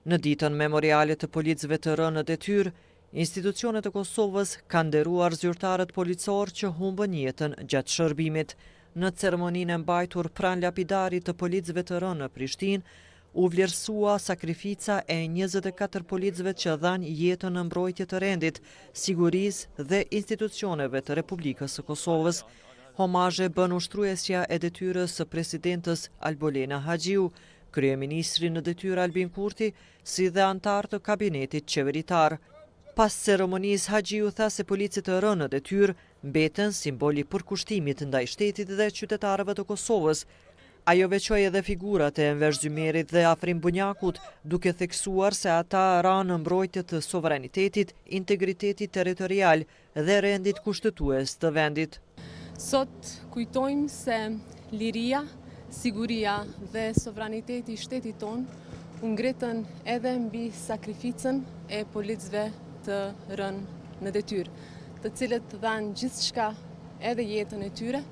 Në ditën memoriale të policëve të rënë në detyrë, institucionet e Kosovës kanë nderuar zyrtarët policor që humbën jetën gjatë shërbimit. Në ceremoninë e mbajtur pranë lapidarit të policëve të rënë në Prishtinë, u vlerësua sakrifica e 24 policëve që dhanë jetën në mbrojtje të rendit, sigurisë dhe institucioneve të Republikës së Kosovës. Homazhe bën ushtruesja e detyrës së presidentës Albolena Haxhiu, kryeministri në detyrë Albin Kurti, si dhe antar të kabinetit qeveritar. Pas ceremonisë, Haxhiu tha se policët e rënë në detyrë mbeten simboli përkushtimit ndaj shtetit dhe qytetarëve të Kosovës. Ajo veçoi edhe figurat e Enver Zymerit dhe Afrim Bunjakut, duke theksuar se ata ranë në mbrojtje të sovranitetit, integritetit territorial dhe rendit kushtetues të vendit. Sot kujtojmë se liria, siguria dhe sovraniteti i shtetit tonë u ngritën edhe mbi sakrificën e policëve të rënë në detyrë, të cilët dhanë gjithçka, edhe jetën e tyre,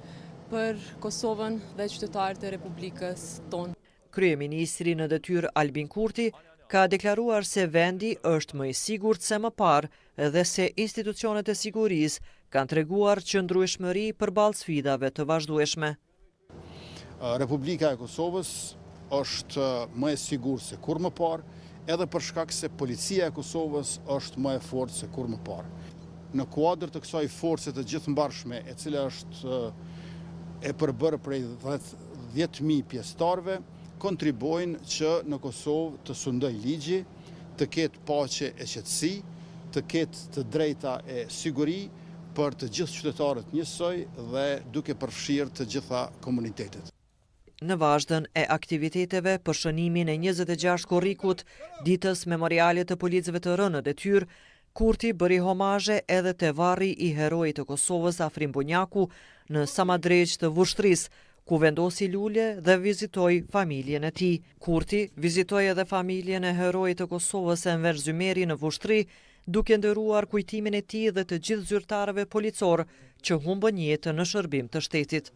për Kosovën dhe qytetarët e Republikës tonë. Kryeministri në detyrë Albin Kurti ka deklaruar se vendi është më i sigurt se më parë dhe se institucionet e sigurisë kanë treguar qëndrueshmëri përballë sfidave të vazhdueshme. Republika e Kosovës është më e sigurt se kur më parë, edhe për shkak se policia e Kosovës është më e fortë se kur më parë. Në kuadër të kësaj force të gjithëmbarshme, e cila është e përbërë prej 10.000 pjesëtarëve, kontribuojnë që në Kosovë të sundoj ligji, të ketë paqe e qetësi, të ketë të drejta e siguri për të gjithë qytetarët njësoj dhe duke përfshirë të gjitha komunitetet. Në vazhdën e aktiviteteve për shënimin e 26 korrikut, ditës memoriale të policëve të rënë në detyrë, Kurti bëri homazhe edhe te varri i herojit të Kosovës Afrim Bunjaku në Samadreq të Vushtrisë, ku vendosi lule dhe vizitoi familjen e tij. Kurti vizitoi edhe familjen e herojit të Kosovës Enver Zymeri në Vushtri, duke nderuar kujtimin e tij dhe të gjithë zyrtarëve policor që humbën jetën në shërbim të shtetit.